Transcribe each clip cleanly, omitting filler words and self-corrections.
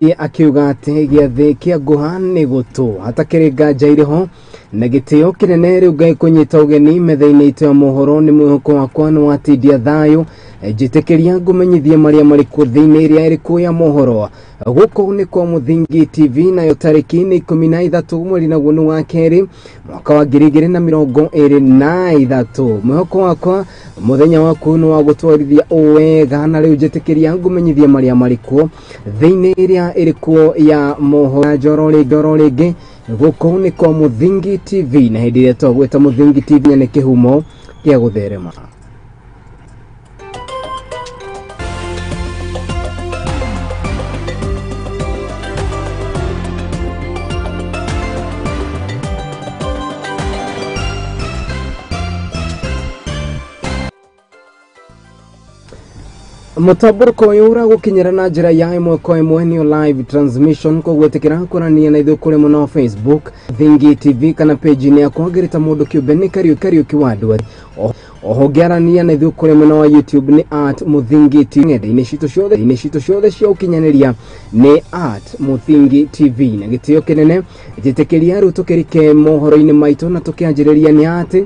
akiuga ati giathi kia guhane gutu hatakirenga njaireho na gitio kinene riu gai kunyita ugeni methaini ite ya mohoro ni mwihoko wakwa Nduati dia thayo njitekeria ngumenyithie maria mari ku thiini iria iri ku ya mohoro guko ni kwa Muthingi TV nayo tariki ni 13 mweri naguo wa keri mwaka wa 2023 mwihoko wakwa muthenya waku no wa gutwarithia wega na riu njitekeria ngumenyithie maria mari ku thiini iria iri ku ya mohoro njoro ringi guko ni kwa Muthingi TV na hindi iria twagweta Muthingi TV ni kihumo kia gutherema. Mutaburko yura gukinyira na njira ya imwe kwa imwe ni live transmission ko gwetekera kurania na ithu kuri muno Facebook Muthingi TV kana page ni yakwa gerita mundu kiumbe ni Kariuki wa Nduati oho gerania na ithu kuri muno wa YouTube ni @Muthingi TV ni shito ciothe cia ukinyaniria ni @Muthingi TV na gitio kinene jitekeria ru tukirike mohoro-ini maitu na tukianjiriria ni ati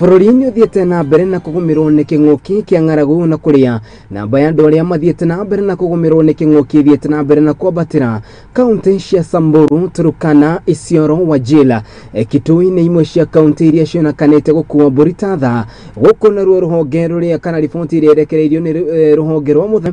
Bururi-ini uthiete na mbere na kugumirwo ni king'uki kia ng'aragu na kuria namba ya andu aria mathiete na mbere na kugumirwo ni king'uki ithiete na mbere na kwambatira kaunti cia Samburu, Turkana, Isiolo, Wajir, Kitui ni imwe cia kaunti iria cionekanite gukua mburi ta thaa guku naruo ruhonge ruria kana riboti iria irekereirio ni ruhonge rwa muthe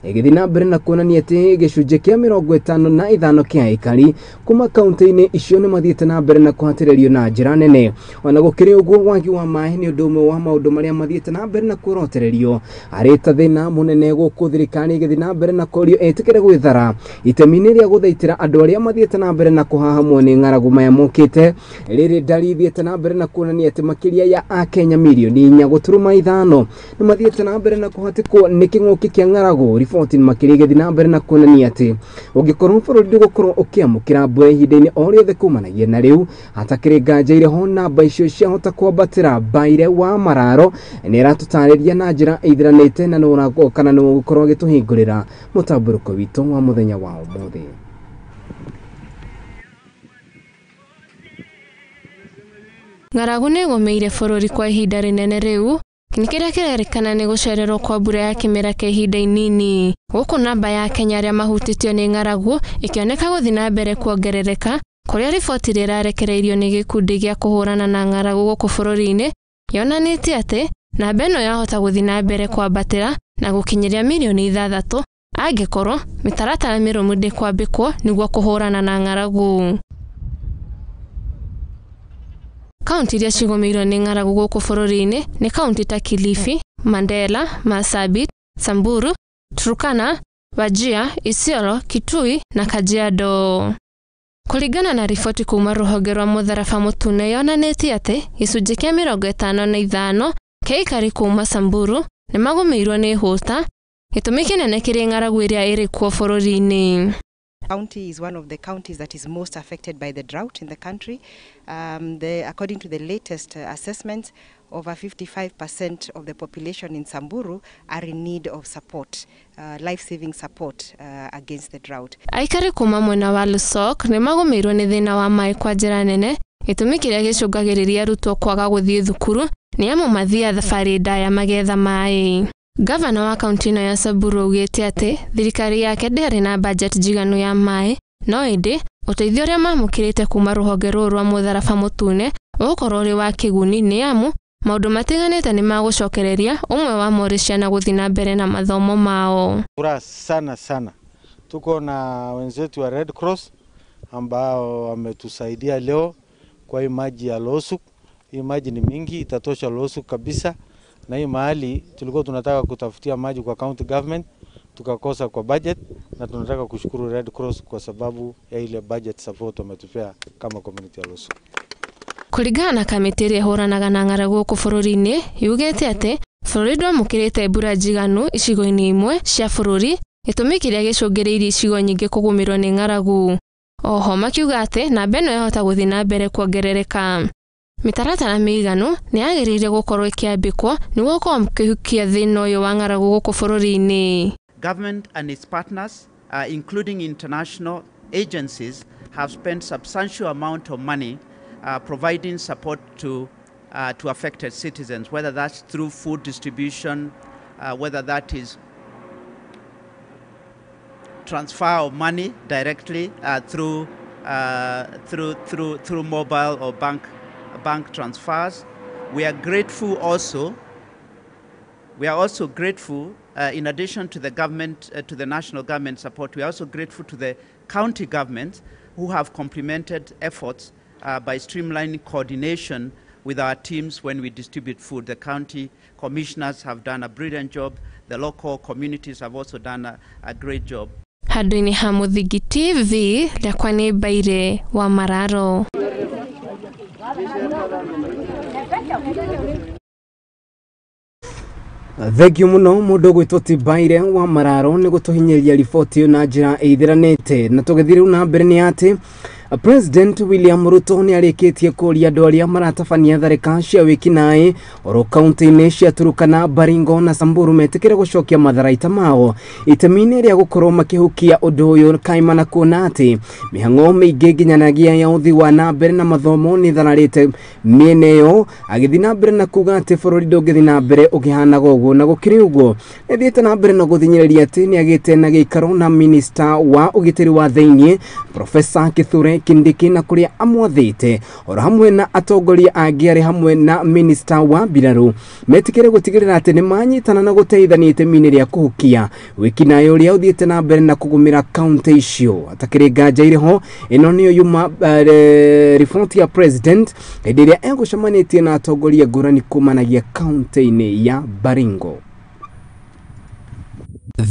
igithina mbere na kuonania ati gicunje kia 55 kia ikari kuma kaunti-ini icio ni mathiete na mbere na kuhatiririo na njira nene ona gukiri uguo wagi wa mai ni undu umwe wa maundu maria mathiete na mbere na kurotererio arita thina munene guku thirikari igithina na mbere na korio etikire gwithara itemini ria guthaitira andu aria mathiete na mbere na kuhahamwo ni ng'aragu maya mukite riri ndari thiete na mbere na kuonania ati makiria ya Akenya milioni 4.5 ni mathiete na mbere na kuhatikwo ni king'uki kia ng'aragu riboti ni makiria igithina na mbere na kuonania ati ungikorwo bururi ndugukorwo ukiamukira mbura ihinda-ini o riothe kumanagia na riu hatakirenga njaireho namba icio ciahota kwambatira baire wa mararo ni ratutariria na njira ithiranite na nurago kana no gukorwo gituhingurira mutaburuko witu wa muthenya wa umuthi. Ng'aragu ni gumeire bururi kwa ihinda rinene riu nikiria kirerikana ni gucererwo kwa mbura ya kimera kia ihinda inini guku namba ya Kenya aria mahutitio ni ng'aragu ikioneka guthi na mbere kuongerereka kuria riboti rirarekereirio ni gikundi gia kuhurana na ng'aragu guku bururi-ini yonanitie ati namba ino yahota guthi na mbere kwambatira na gukinyiria milioni 6 angikorwo mitaratara mirumu ndikwambikwo niguo kuhurana na ng'aragu. Kaunti iria cigomeirwo ni ng'aragu guku bururi-ini ni kaunti ta Kilifi, Mandera, Marsabit, Samburu, Turkana, Wajir, Isiolo, Kitui na Kajiado. Kuringana na riboti kuma ruhonge rwa mutharaba mutune yonanitie ati gicunje kia 55 kia ikari kuma Samburu ni magomeirwo ni huta gitumi kinene kiri ng'aragu iria iri kuo bururi-ini. County is one of the counties that is most affected by the drought in the country. According to the latest assessments, over 55% of the population in Samburu are in need of support, life-saving support against the drought. Aikari kuma mwena wa Lusok ni magomeirwo ni thina wa mai kwa njira nene gitumi kiria gicungagiriria arutwo kwaga guthie thukuru ni amu mathia thabari ndaya magetha mai. Gavana wa kaunti ino ya Samburu augite ati thirikari yake ndari na budget jiganu ya mai no indi uteithio uria mamukirite kuma ruhonge rwa mutharaba mutune ukorwo ri wa kiguni ni amu maundu matiganite ni magucokereria umwe wa mori ciana guthi na mbere na mathomo mao. Furaha sana tuko na wenzetu wa Red Cross ambao wametusaidia leo kwa hii maji ya Losuk. Hii maji ni mingi, itatosha Losuk kabisa. Na hii mahali tulikuwa tunataka kutafutia maji kwa county government tukakosa kwa budget, na tunataka kushukuru Red Cross kwa sababu ya ile budget support wametupea kama community ya Losuk. Kuringana na kamiti iria ihuranaga na ng'aragu guku bururi-ini yugite ati bururi ndwamukirite mbura njiganu icigo-ini imwe cia bururi gitumi kiria gicungiriirie icigo nyingi kugumirwo ni ng'aragu. Oho makiuga ati namba ino yahota guthi na mbere kuongerereka. Mitaratara miganu ni yagiriire gukorwo ikiambikwo niguo kwa mkihukia thina uyu wa ng'aragu guku bururi-ini. government and its partners, including international agencies, have spent substantial amount of money providing support to affected citizens, whether that's through food distribution, whether that is transfer of money directly through mobile or bank transfers. We are grateful also. We are also grateful, in addition to the government, to the national government support, we are also grateful to the county governments who have complemented efforts by streamlining coordination with our teams when we distribute food. The county commissioners have done a brilliant job. The local communities have also done a great job. Handũ-inĩ ha Muthingi TV, rĩakwa nĩ Mbaire wa Mararo. Thegio muno mundu gwitwo ti Mbaire wa Mararo ni gutuhinyeria riboti yo na njira ithiranite na tugithire na mbere ni ati President William Ruto ni arikitie kuria andu aria maratabania tharika cia wikinae oro kaunti-ini cia Turukana, Baringo na Samburu metikire gucokia matharaita mao itemi-ini ria gukorwo makihukia undu uyu kaimana kuona ati mihang'o miingi nginyanagia ya uthi wa na mbere na mathomo ni thanarite miene yo agithi na mbere na kuga ati bururi ndungithi na mbere ukihana goguo na gukiri uguo nithiite na mbere na guthinyiriria ati ni agite na giikaro na minister wa ugitiri wa theinie Professor Kithure Kindiki na kuria amwathite oro hamwe na atongoria angi ari hamwe na minister wa Biraru metikire gutigirira ati ni manyitana na guteithania itemi-ini ria kuhukia wikinayo ria uthiite na mbere na kugumira county icio atakiri nganja iriho ino niyo yuma report ya president ndiria egucemanitie na atongoria ngurani kumanagia county-ini ya Baringo.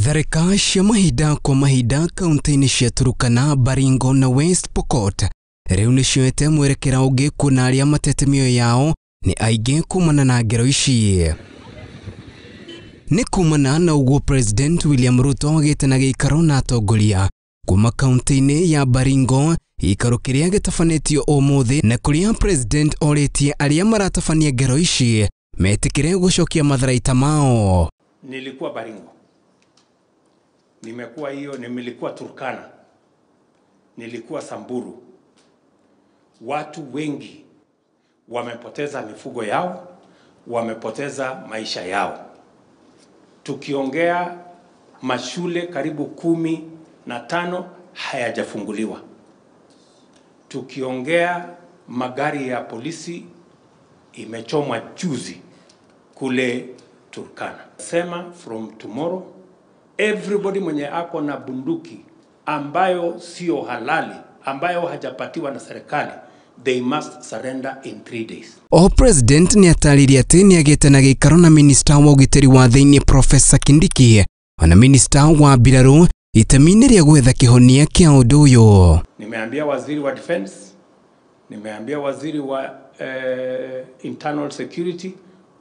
Tharika cia mahinda kwa mahinda kaunti-ini cia Turukana, Baringo na West Pokot riu ni cioete mwerekera ungi kuna aria matete mioyo yao ni aingi kumana na ngero ici. Ni kumana na uguo President William Ruto agite na giikaro na atongoria kuma kaunti-ini ya Baringo ikaro kiria gitafanitio umuthi na kuria president oritie aria maratabania ngero ici metikire gucokia matharaita mao. Nilikuwa Baringo, nimekuwa hiyo, nilikuwa Turkana, nilikuwa Samburu. Watu wengi wamepoteza mifugo yao, wamepoteza maisha yao. Tukiongea mashule karibu 15 hayajafunguliwa. Tukiongea magari ya polisi imechomwa juzi kule Turkana. Sema from tomorrow everybody mwenye ako na bunduki ambayo sio halali, ambayo hajapatiwa na serikali, they must surrender in 3 days. O president ni atariria ati ni agite na giikaro na minister wa ugitiri wa theinie Professor Kindiki na minister wa Biraru itemi-ini ria gwetha kihonia kia undu uyu. Nimeambia waziri wa defense, nimeambia waziri wa internal security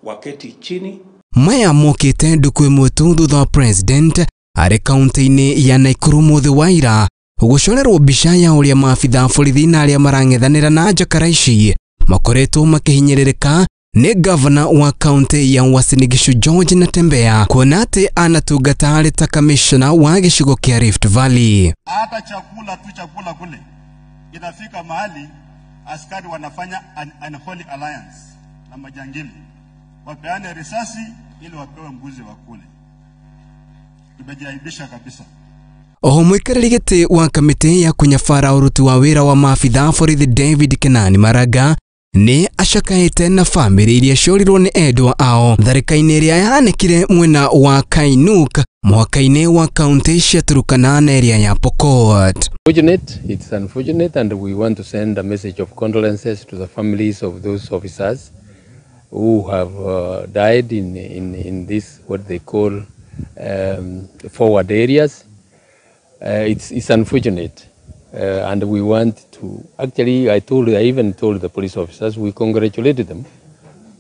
waketi chini. Maya mokite ndukwe mwetu thutha wa president ari kaunti-ini ya Nakuru muthi wa ira gucorerwo mbica ya uria maabitha borithi na aria marang'ethanira na njakara ici makoretwo makihinyiririka ni governor wa kaunti ya Uasin Gishu George Natembeya kuona ati anatungata ari ta commissioner wa gicigo kia Rift Valley. Hata chakula kule inafika mahali askari wanafanya an holy alliance na majangili, wapeane risasi ili wapewe mbuzi wa kule. Tumejaibisha kabisa. Mwikariri giti wa kamiti ya kunyabara uruti wa wira wa maabitha borithi David Kenani Maraga ni acakaite na family iria corirwo ni endwa ao tharika-ini iria yahanekire mwena wa Kainuk muhaka-ini wa kaunti cia Turukana na area ya Pokot. It's unfortunate, and we want to send a message of condolences to the families of those officers who have died in this what they call forward areas. It's unfortunate, and we want to actually I even told the police officers, we congratulated them.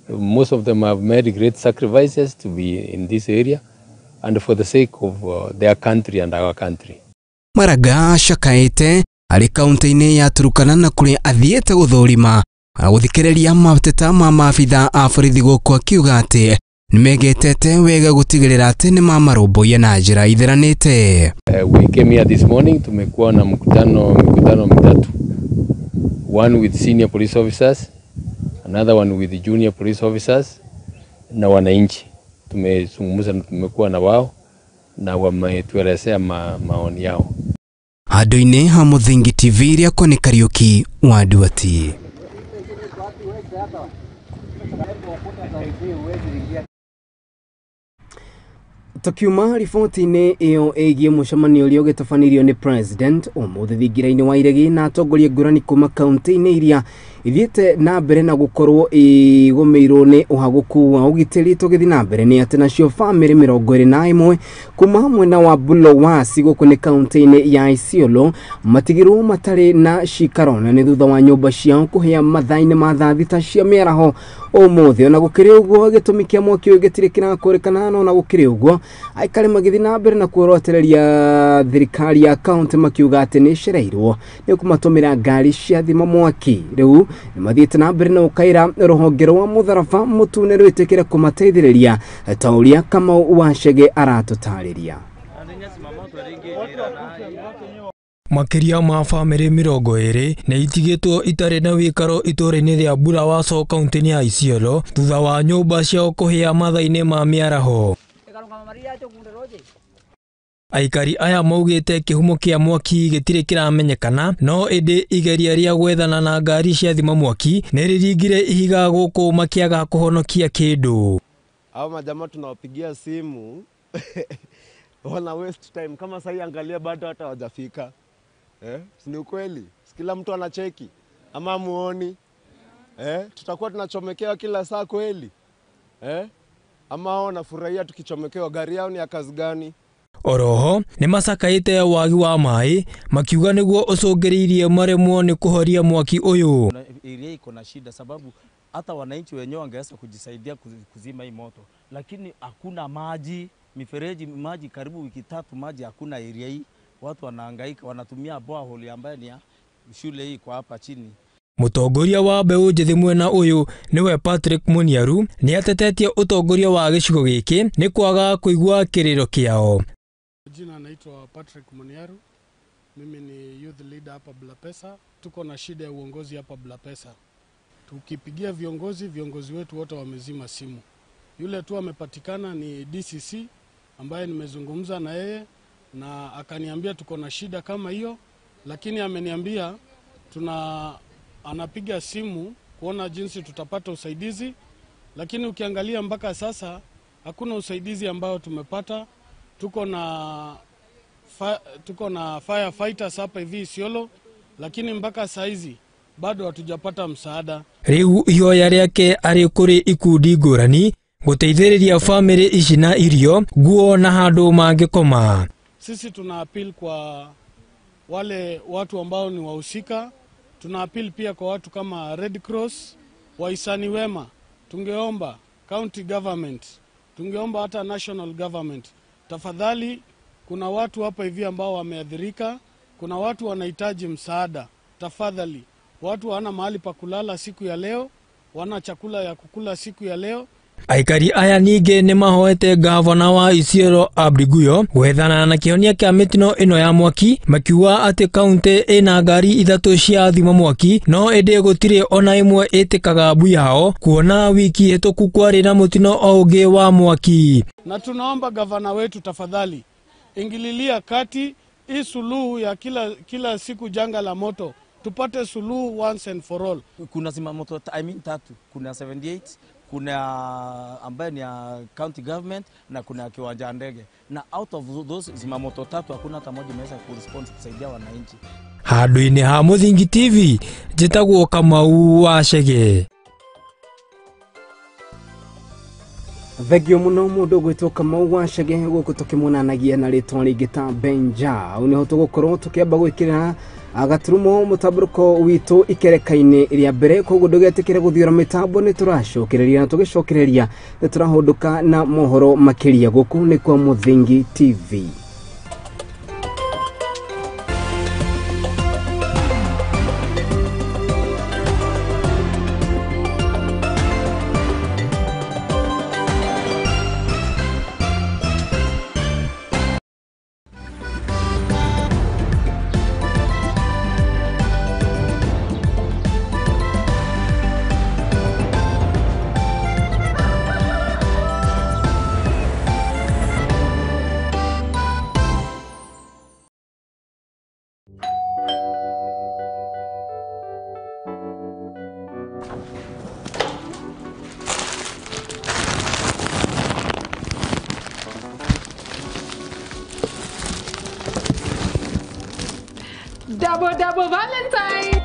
Most of them have made great sacrifices to be in this area and for the sake of their country and our country. Maraga acakaite ari kaunti-ini ya Turukana na kuria athiete guthurima guthikiriria mateta ma maabitha a borithi guku akiuga ati nimegetete wega gutigirira ati ni mamarumbuye na njira itheranite. We came here this morning, tumekuwa na mikutano mitatu. One with senior police officers, another one with the junior police officers na wananchi. Tumezungumza na tumekuwa na wao na wametuelezea maoni yao. Handu-ini ha Muthingi TV riakwa ni Kariuki wa Nduati. Tukiuma riboti-inĩ ĩyo ĩgiĩ mũcemanio ũrĩa ũgĩtabanirio nĩ president ũmũthĩ thingira-inĩ wa iregi na atongoria ngũrani kuma kaunti-inĩ iria ithiĩte na mbere na gũkorwo igũmĩirwo nĩ ũhagũku wa ũgitĩri, tũgĩthiĩ na mbere nĩ atĩ nacio bamĩrĩ 21 kuma mwena wa Bulowasi gũkũ nĩ kaunti-inĩ ya Isiolo matigirwo matarĩ na cikaro na nĩ thutha wa nyũmba ciao kũhĩa mathaa-inĩ ma thaa thita cia mĩaraho ũmũthĩ. Ona gũkĩrĩ ũguo gĩtũmi kĩa mwaki ũyũ gĩtirĩ kĩrakũrĩkana, no na gũkĩrĩ ũguo aikari magĩthiĩ na mbere na kuorotereria thirikari ya kaunti makiuga atĩ nĩ icereirwo nĩ kũmatũmĩra ngari cia thima mwaki. Rĩu nĩ mathiĩte na mbere na gũkaĩra rũhonge rwa mũtharaba mũtune rwĩtĩkĩre kũmateithĩrĩria ta ũrĩa Kamau Wachege aratũtarĩria. Makiria ma bamĩrĩ 20 nĩ itigĩtwo itarĩ na wĩikaro itũũra-inĩ rĩa Bulowasi kaunti-inĩ ya Isiolo thutha wa nyũmba ciao kũhĩa mathaa-inĩ ma mĩaraho. Aikari aya maugĩte kĩhumo kĩa mwaki gĩtirĩ kĩramenyekana, no ĩndĩ igeria rĩa gwethana na ngari cia thima mwaki nĩ rĩringire ihiga gũkũ makĩaga kũhonokia kĩndũ. Hao majamaa tunawapigia simu wana waste time, kama sasa angalia bado hata hawajafika. Ni ukweli, kila mtu anacheki ama muoni. Tutakuwa tunachomekewa kila saa kweli? Ama hao wanafurahia tukichomekewa? Gari yao ni ya kazi gani? Oroho nĩ macakaĩte wagi wa maĩ makiuga nĩguo ũcũngĩrĩirie maremwo nĩ kũhoria mwaki ũyũ. Area iko na shida sababu hata wananchi wenyewe wangeweza kujisaidia kuzima hii moto, lakini hakuna maji, mifereji maji karibu wiki 3 maji hakuna area hii. Watu wanahangaika, wanatumia borehole ambayo ni ya shule hii kwa hapa chini. Mũtongoria wa mbeũ njĩthĩ mwena ũyũ nĩwe Patrick Muniaru nĩ atetetie ũtongoria wa gĩcigo gĩkĩ nĩ kwaga kũigua kĩrĩro kĩao. Jina naitwa Patrick Muniaru. Mimi ni youth leader hapa Bulapesa. Tuko na shida ya uongozi hapa Bulapesa. Tukipigia viongozi wetu wote wamezima simu. Yule tu amepatikana ni DCC ambaye nimezungumza na yeye na akaniambia tuko na shida kama hiyo, lakini ameniambia anapiga simu kuona jinsi tutapata usaidizi, lakini ukiangalia mpaka sasa hakuna usaidizi ambao tumepata. Tuko na firefighters hapa hivi Isiolo, lakini mpaka saizi bado hatujapata msaada. Rĩu ihoya rĩake arĩ kũrĩ ikundi ngũrani gũteithĩrĩria bamĩrĩ ici na irio, nguo na handũ mangĩkoma. Sisi tuna appeal kwa wale watu ambao ni wahusika. Tuna appeal pia kwa watu kama Red Cross, wahisani wema. Tungeomba county government, tungeomba hata national government. Tafadhali, kuna watu hapa hivi ambao wameathirika, kuna watu wanahitaji msaada. Tafadhali, watu wana mahali pa kulala siku ya leo, wana chakula ya kukula siku ya leo. Aikari aya ningĩ nĩ mahoete gavana wa Isiolo Abdi Guyo gwethana na kĩhonia kĩa mĩtino ĩno ya mwaki, makiuga atĩ kaunti ĩna ngari 3 cia thima mwaki, no ĩndĩ gũtirĩ ona ĩmwe ĩtĩkaga mbu yao kuona wiki hĩtũku kwarĩ na mũtino o ũngĩ wa mwaki. Na tunaomba gavana wetu tafadhali ingililia kati hii suluhu ya kila siku janga la moto, tupate suluhu once and for all. Kuna zimamoto 3, kuna 78, kuna ambaye ni ya county government na kuna kiwanja ndege, na out of those zimamoto 3 hakuna hata moja imeweza kurespond kusaidia wananchi. Handũ-inĩ ha Muthingi TV njĩtagwo Kamau Wachege. Thegio mũno mũndũ gwĩtwo Kamau Wachege gũkũ tũkĩmonanagia na rĩtwa rĩngĩ ta Benja. Ũũ nĩho tũgũkorwo tũkĩamba gwĩkĩra agaturumo mũtamburuko witũ ikereka-inĩ rĩa mbere, koguo ndũgetĩkĩre gũthiũra mĩtambo nĩ tũracokereria na tũgĩcokereria nĩ tũrahũndũka na mohoro makĩria. Gũkũ nĩ kwa Muthingi TV. Double double Valentine.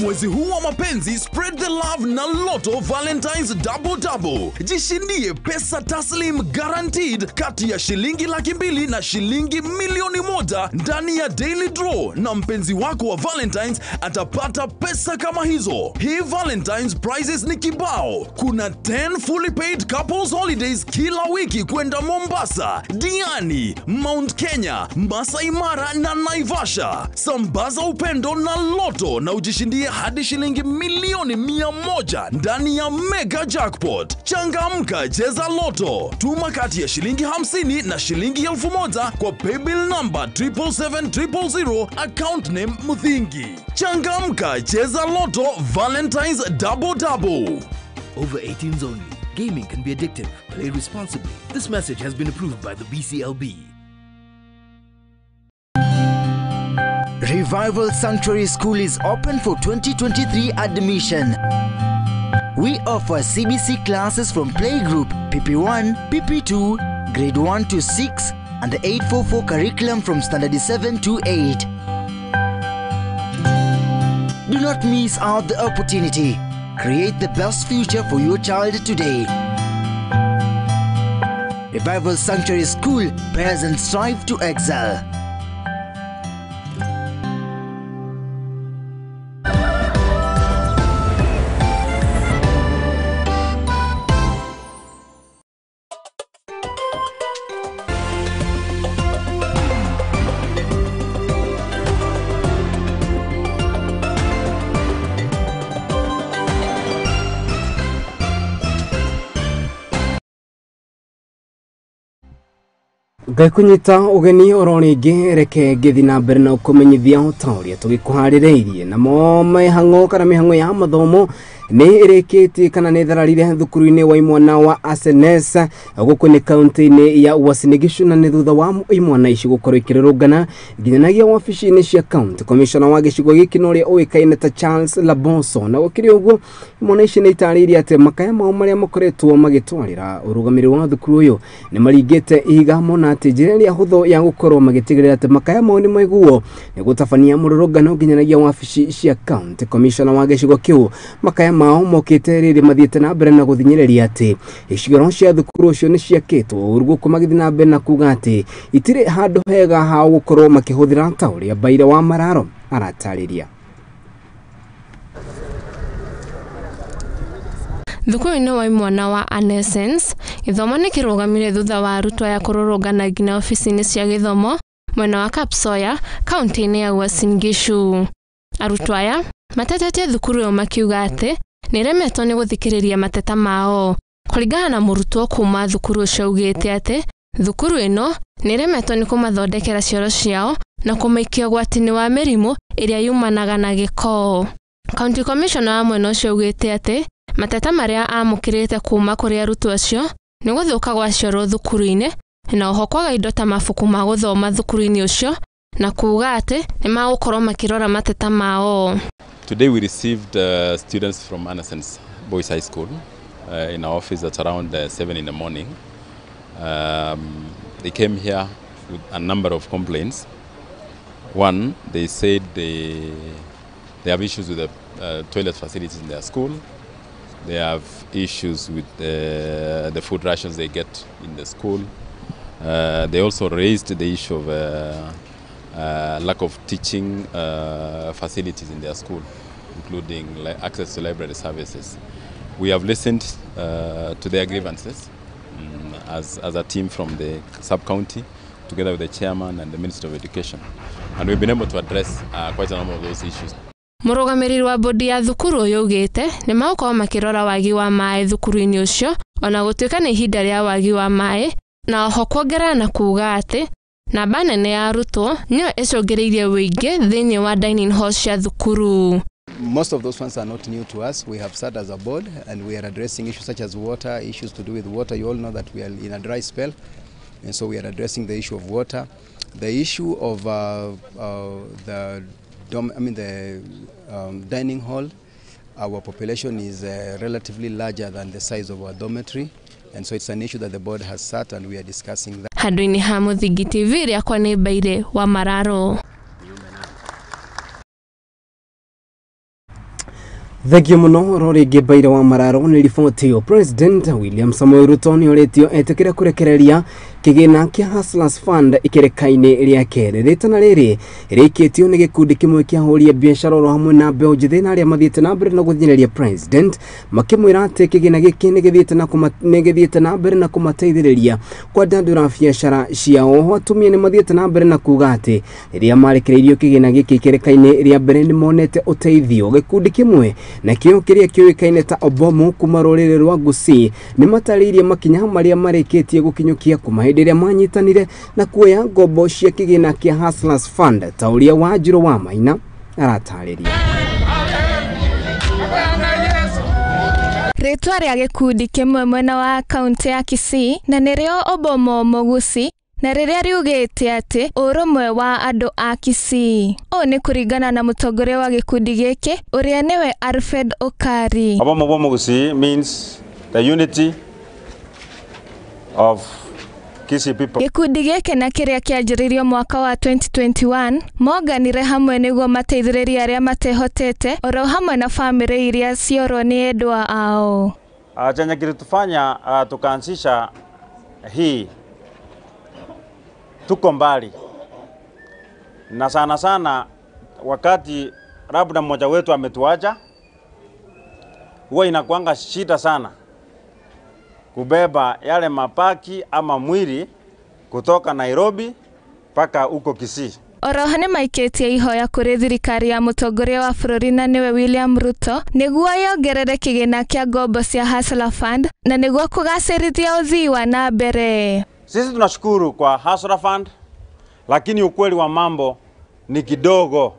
Mwezi huu wa mapenzi, spread the love na Lotto Valentine's Double Double. Jishindie pesa taslim guaranteed kati ya shilingi 200,000 na shilingi 1,000,000 ndani ya daily draw, na mpenzi wako wa Valentine's atapata pesa kama hizo. Hii Valentine's prizes ni kibao. Kuna 10 fully paid couples holidays kila wiki kwenda Mombasa, Diani, Mount Kenya, Masai Mara na Naivasha. Sambaza upendo na Lotto na ujishindie hadi shilingi 100,000,000 ndani ya mega jackpot. Changamka, cheza Lotto. Tuma kati ya shilingi 50 na shilingi 1,000 kwa paybill number 77700, account name Muthingi. Changamka, cheza Lotto Valentine's Double Double. Over 18s only. Gaming can be addictive. Play responsibly. This message has been approved by the BCLB. Revival Sanctuary School is open for 2023 admission. We offer CBC classes from playgroup, PP1, PP2, grade 1 to 6, and the 844 curriculum from standard 7 to 8. Do not miss out the opportunity. Create the best future for your child today. Revival Sanctuary School, prepares and strive to excel. Gakunyita ugeni oronige reke gethi na mbere na ukumenyithia utauria tugikuharireirie na mome hango kana mihango ya mathomo ni ireketie kana ni thararire thukuru-ini wa imwana wa SNS guku ni kaunti-ini ya Uasin Gishu, na ni thutha wa imwana ici gukorwo ikirurungana nginyanagia wabici-ini cia county commissioner wa gicigo giki no ria uikaine ta Charles Labonso, na gukiri uguo imwana ici ni itaririe ati makaya mao maria makoretwo magitwarira urugamiri wa thukuru uyu ni maringite ihiga mona ati njira iria hutho ya gukorwo magitigirira ati makaya mao ni maiguo ni gutabania mururungano nginyanagia wabici cia county commissioner wa gicigo kiu. Makaya mao mokite riri mathiete na mbere na guthinyereria ati icigoro cia thukuru ucio ni ciakitwo urugo kumagithi na mbere na kuga ati itire handu hega ha gukorwo makihuthira tauria Baire wa Mararo aratariria. Thukuru-ini wa imwana wa Anescence ithomo ni kirugamire thutha wa arutwo ya kururungana nginya ofici-ini cia githomo mwena wa Kapsoya kaunti-ini ya Uasin Gishu. Arutwo aya matetetie thukuru yo makiuga ati niremetwo ni guthikiriria mateta mao. Kuringana na murutwo kuma thukuru ucio ugite ati thukuru ino niremetwo ni kumathondekera cioro ciao na kumaikia gwatini wa mirimu iria yumanaga na giko. County Commissioner wa mwena ucio ugite ati mateta maria amukirite kuma kuri arutwo acio ni guthuka gwa cioro thukuru-ini na oho kwaga indo ta mabuku ma guthoma thukuru-ini ucio na kuga ati ni magukorwo makirora mateta mao. Today we received students from Anescence Boys High School in our office at around 7 in the morning. They came here with a number of complaints. One, they said they have issues with the toilet facilities in their school. They have issues with the food rations they get in the school. They also raised the issue of lack of teaching facilities in their school, including access to library services. We have listened to their grievances as a team from the sub-county, together with the chairman and the Minister of Education. And we've been able to address quite a number of those issues. Murugamiriri wa bodi ya thukuru yugite ni magukorwo makirora wagi wa mae thukuru-ini ucio ona gutuika ni ihinda ria wagi wa mae, na oho kuongerera na kuga ati namba nene ya arutwo niyo icungiriirie wingi thiini wa dining hall cia thukuru. Most of those ones are not new to us. We have sat as a board and we are addressing issues such as water, issues to do with water. You all know that we are in a dry spell, and so we are addressing the issue of water. The issue of the dining hall. Our population is relatively larger than the size of our dormitory, and so it's an issue that the board has sat and we are discussing that. Handũ-inĩ ha Muthingi TV rĩakwa nĩ Baire wa Mararo. Thegio muno rorige baira wa mararo ni riboti yo President William Samoei Ruto ni oretio etekera kurekereria kigina kia Hustlers Fund ikerekaine ria kere ritana riri rikitio ni gikundi kimwe kia horia biashara ro hamwe na mbeo njithe na aria mathiete na mbere na guthineria President makimwira ati kigina giki ni githiete na mbere na kumateithiriria kwa dandura biashara ciao atumia ni mathiete na mbere na kuga ati ria marekereirio kigina giki ikerekaine ria mbere ni monete uteithio gikundi kimwe na kio kiria kioikaine ta Obomo kuma rorere rwa Gusii ni mataririe makinya maria mareketie gukinyukia kumahindiria manyitanire na kuoya ngombo cia kigina kia Hustlers Fund ta uria Wanjiru wa Maina aratariria. Ritwa ria gikundi kimwe mwena wa kaunti ya Kisii na nirio Obomo Mogusi na riria riugite ati urumwe wa andu a Kisii. O ni kuringana na mutongoria wa gikundi giki uria niwe Alfred Okari. Obomo Mogusi means the unity of Kisii people. Gikundi giki na kiria kianjiririo mwaka wa 2021 moganire hamwe niguo mateithiriria aria matehotete oro hamwe na family iria cioro ni endwa ao. Chenye kilitufanya tukaanzisha hii tuko mbali na sana wakati labda mmoja wetu ametuacha, huwa inakuanga shida sana kubeba yale mapaki ama mwili kutoka Nairobi mpaka huko Kisii. Orohane maiketie ihoya kuri thirikari ya mutongoria wa bururi na niwe William Ruto niguo yongerere kigina kia ngombo cia Hustler Fund na niguo kugacirithia uthii wa na mbere. Sisi tunashukuru kwa Hustler Fund, lakini ukweli wa mambo ni kidogo.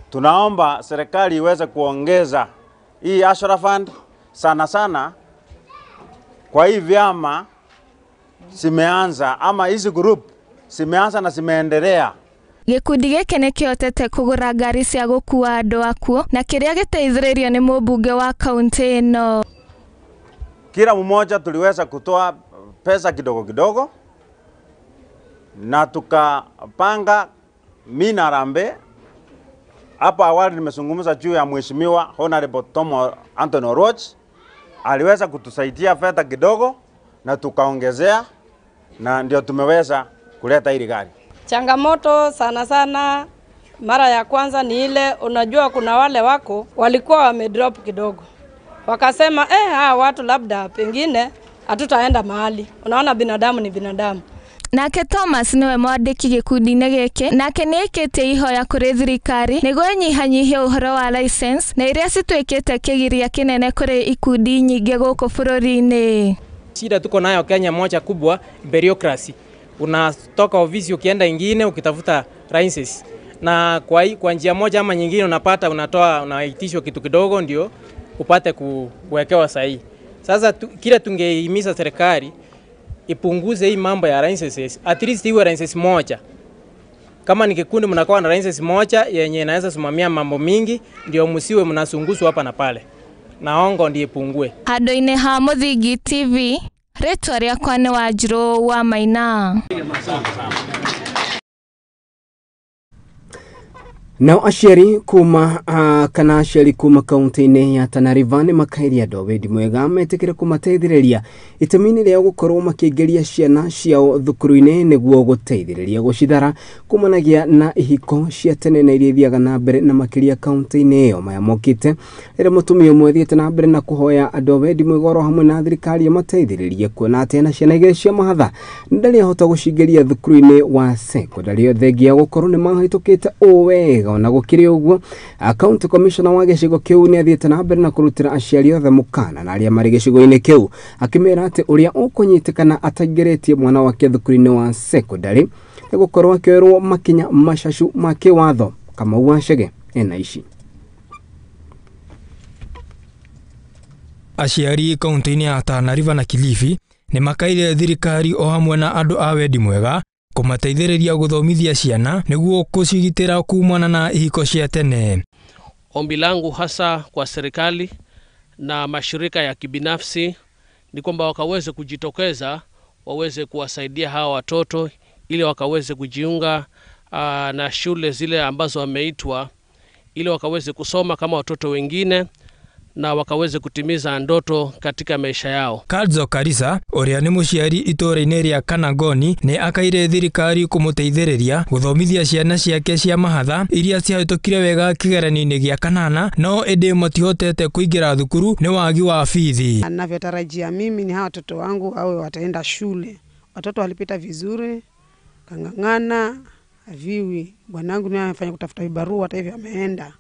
Tunaomba serikali iweze kuongeza hii Hustler Fund sana kwa hii vyama simeanza ama hizi group simeanza na simeendelea. Gikundi giki ni kiotete kugura ngari cia gukua andu akuo na kiria giteithiririo ni mubunge wa kaunti ino. Kila mmoja tuliweza kutoa pesa kidogo na tukapanga mina rambe. Hapa awali nimezungumza juu ya mheshimiwa Honorable Tom Anthony Oroch, aliweza kutusaidia fedha kidogo na tukaongezea na ndio tumeweza kuleta hili gari. Changamoto sana mara ya kwanza ni ile, unajua kuna wale wako walikuwa wamedrop kidogo. Wakasema hawa watu labda pengine hatutaenda mahali. Unaona binadamu ni binadamu. Nake Thomas niwe mwandiki gikundi-ini giki nake niekitie ihoya kuri thirikari niguo nyihanyihia uhoro wa license na iria citwikite kigiria kinene kuri ikundi nyingi guku bururi-ini. Shida tuko nayo Kenya moja kubwa, bureaucracy. Unatoka ofisi ukienda ingine ukitafuta license, na kwa njia moja ama nyingine unapata unaitishwa kitu kidogo ndio upate kuwekewa sahihi. Sasa kila tungehimiza serikali ipunguze hii mambo ya licenses, at least iwe license moja. Kama ni kikundi mnakuwa na license moja yenye inaweza simamia mambo mingi, ndio msiwe mnasunguswa hapa na pale. Naongo ndiye pungue. Handu-ini ha Muthingi TV, ritwa riakwa ni Wanjiru wa Maina. Nao aciari kuma kana aciari kuma kaunti-ini ya Tana River ni makairia David mwega metikire kumateithiriria itemini ria gukorwo makiingeria ciana ciao thukuru-ini niguo guteithiriria gucithara kumanagia na ihiko cia tene na iria thiaga na mbere na makiria kaunti-ini iyo maya mokite ira mutumia umwe thiete na mbere na kuhoya David mwega hamwe na thirikari mateithiririe kuona ati na ciana igiri cia mahatha ndari ahota gucingeria thukuru-ini wa secondary thengia gukorwo ni mahitukite wega na gukiri uguo county commissioner wa gicigo kiu ni athiete na mbere na kurutira aciari othe mukana na aria mari gicigo-ini kiu akimera ati uria ukunyitikana atageretie mwana wake thukuru-ini wa secondary gukorwo akirwo makinya mashashu make watho kama uwashege ena ici. Aciari kaunti-ini ya Tana River na Kilifi ni makaire thirikari o hamwe na andu a wendi mwega kumateithiriria guthomithia ciana niguo kucigitira kumana na ihiko cia tene. Ombi langu hasa kwa serikali na mashirika ya kibinafsi ni kwamba wakaweze kujitokeza, waweze kuwasaidia hawa watoto ili wakaweze kujiunga na shule zile ambazo wameitwa ili wakaweze kusoma kama watoto wengine na wakaweze kutimiza ndoto katika maisha yao. Kadzo Karisa, uria ni muciari itora-ini ria Kanagoni, ni akaire thirikari kumuteithĩrĩria guthomithia ciana ciake cia mahatha iria ciahĩtũkire wega kĩgeranio-inĩ gĩa kanana, no ĩndĩ matihotete kuingira thukuru ni wagi wa fithi. Ninavyotarajia mimi ni hawa watoto wangu awe wataenda shule. Watoto walipita vizuri, kangangana, aviwi. Bwanangu naye anafanya kutafuta vibarua, hata hivyo ameenda.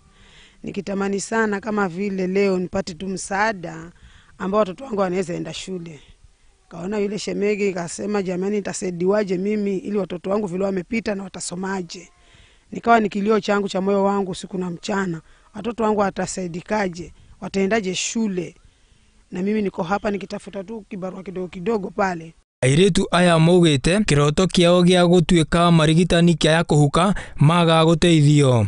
Nikitamani sana kama vile leo nipate tu msaada ambao watoto wangu wanaweza enda shule. Kaona yule shemegi akasema, jamani nitasaidiwaje mimi ili watoto wangu vile wamepita na watasomaje. Nikawa nikilio changu cha moyo wangu siku na mchana. Watoto wangu watasaidikaje? Wataendaje shule? Na mimi niko hapa nikitafuta tu kibarua kidogo kidogo pale. Airetu aya maugite kiroto kiao gia gutuika marigitani kia kuhuka maga guteithio.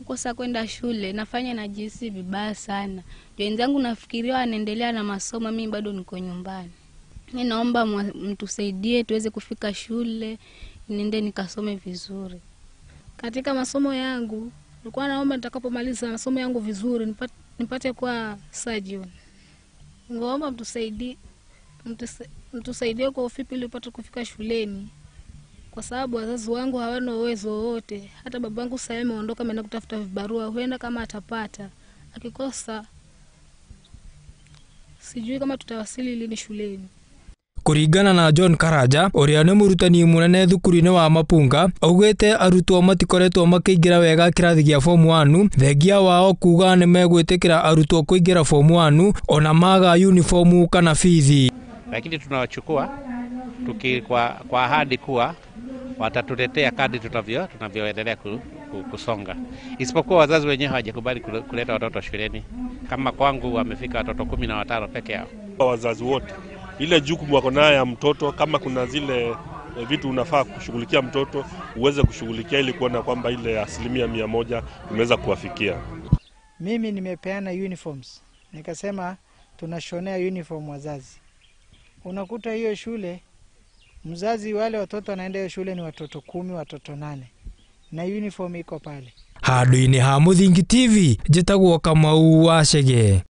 Kosa kwenda shule nafanya najisi vibaya sana. Wenzangu nafikiria wanaendelea na masomo, mimi bado niko nyumbani. Ninaomba mtusaidie tuweze kufika shule, niende nikasome vizuri. Katika masomo yangu nilikuwa naomba nitakapomaliza masomo yangu vizuri nipate kuwa surgeon. Naomba mtusaidie kwa ufupi ili nipate kufika shuleni. Kwa sababu wazazi wangu hawana uwezo wote. Hata babangu sasa ameondoka ameenda kutafuta vibarua, huenda kama atapata. Akikosa sijui kama tutawasili lini shuleni. Kuringana na John Karaja, uria ni murutani munene thukuru-ini wa Mapunga, augite arutwo matikoretwo makiingira wega kirathi gia form 1, thengia wao kuga ni megwitikira arutwo kuingira form 1 ona maga uniform kana fithi. Lakini tunawachukua kwa ahadi kuwa watatuletea kadi tunavyoendelea kusonga. Isipokuwa wazazi wenyewe hawajakubali kuleta watoto shuleni. Kama kwangu wamefika watoto 15 peke yao. Wazazi wote ile jukumu wako nayo ya mtoto, kama kuna zile vitu unafaa kushughulikia mtoto uweze kushughulikia ili kuona kwamba ile 100% imeweza kuwafikia. Mimi nimepeana uniforms. Nikasema tunashonea uniform wazazi. Unakuta hiyo shule mzazi wale watoto wanaenda hiyo shule ni watoto 10, watoto 8. Na uniform iko pale. Handu-ini ha Muthingi TV, njitagwo Kamau wa Chege.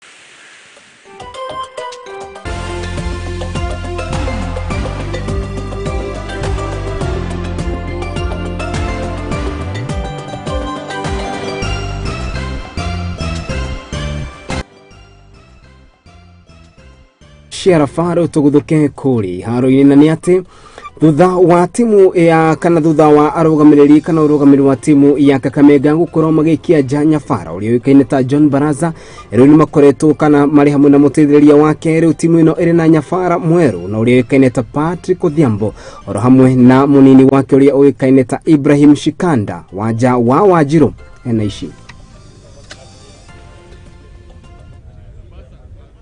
Share faro tuguthuke kuri haro-ini na ni ati thutha wa timu ya kana thutha wa arugamiriri kana urugamiri wa timu ya Kakamega gukorwo magikia janya fara uria wikaine ta John Baraza riu ni makoretwo kana mari hamwe na muteithĩrĩria wake riu timu ino iri na nyafara mweru na uria wikaine ta Patrick Odhiambo oro hamwe na munini wake uria wikaine ta Ibrahim Shikanda waja wa Wajiro enaishi.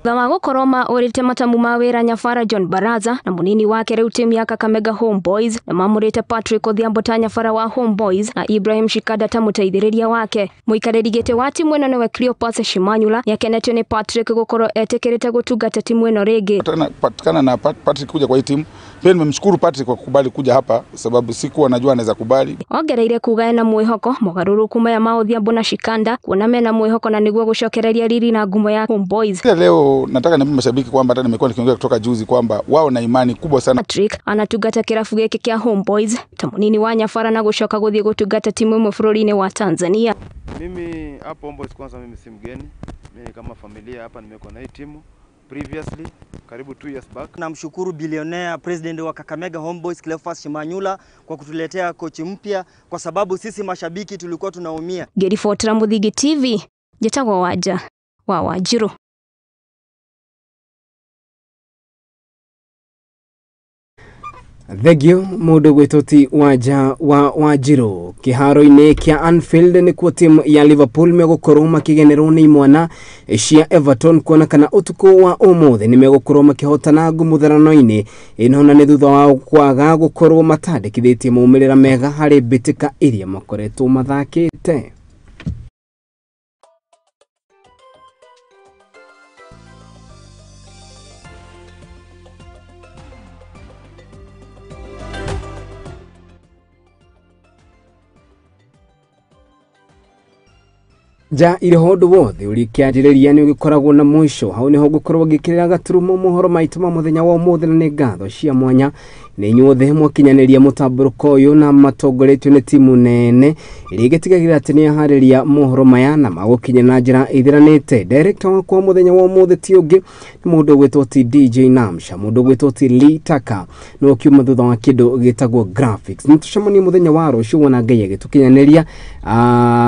Thama gukoroma urite matamu ma wira nyafara John Baraza na munini wake riu timu ya Kakamega Homeboys na mamurite Patrick Odhiambo ta nyafara wa Homeboys na Ibrahim Shikada ta muteithĩrĩria wake. Muikarĩri gĩtĩ wa timu ĩno niwe Cleopas Shimanyula yakenetio ni Patrick gukorwo etikirite gutungata timu ĩno rĩngĩ. Patikana na Patrick kuja kwa hii timu. Pia nimemshukuru Patrick kwa kukubali kuja hapa sababu sikuwa najua anaweza kubali. Ongereire kuga ena mwihoko mugaruruku maya ma Odhiambo na Shikanda kuona mena mwihoko na niguo gucokereria riri na ngumo ya Homeboys. Leo nataka niambie mashabiki kwamba hata nimekuwa nikiongea kutoka juzi kwamba wao na imani kubwa sana. Patrick anatungata kirafu gĩkĩ kia Homeboys ta munini wa nyafara na gucoka guthie gutungata timu imwe bũrũri-inĩ wa Tanzania. Mimi hapo Homeboys kwanza mimi si mgeni. Mimi kama familia hapa nimekuwa na hii timu previously karibu 2 years back. Namshukuru billionaire president wa Kakamega Homeboys Cleopas Shimanyula kwa kutuletea coach mpya kwa sababu sisi mashabiki tulikuwa tunaumia. Gerifortera Muthingi TV jetagwo waja wa Wajiro. Thegio mundu gwitoti waja wa Wajiro kiharo-ini kia Anfield ni kuo timu ya Liverpool megukorwo makigenerwo ni imwana cia Everton kuona kana utuku wa umuthi ni megukorwo makihotana ngumutharano-ini ino na ni thutha wa kwaga gukorwo matandikithitie maumirira mega hari bitika iria makoretwo mathakite. ja ire hondu wothe uri kianjiriria ni ugikoragwo na mwisho hau niho gukorwo gikirira gaturumo mohoro maitu ma muthenya wa umuthi na ni ngatho cia mwanya ni inyuothe mwakinyaniria mutamburuko uyu na matongoretio ni timu nene iri igitigagira ati ni ahariria mohoro maya na magukinya na njira ithiranite. Director wa kwa muthenya wa umuthi ti ungi ni mundu gwitwo ti DJ Namsha, mundu gwitwo ti Lee Taka no kiuma thutha wa kindu gitagwo graphics. Nitucemania muthenya wa rucio wona Ngai agitukinyaniria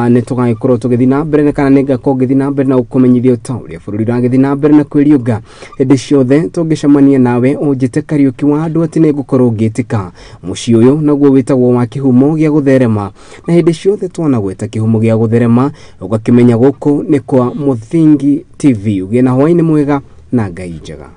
ni tugagikorwo tugithi na mbere kana nega kogithi na mbere na ukomenyithio tauria bururi ragithi na mbere na kwiriuga hindi ciothe tungicemania nawe unjite Kariuki wa Nduati ni gukorwo ngitika muci uyu naguo witagwo wa kihumo gia gutherema na hindi ciothe twana gweta kihumo gia gutherema ugakimenya guku ni kwa Muthingi TV. Ugie na hwaini mwega na Ngai njega.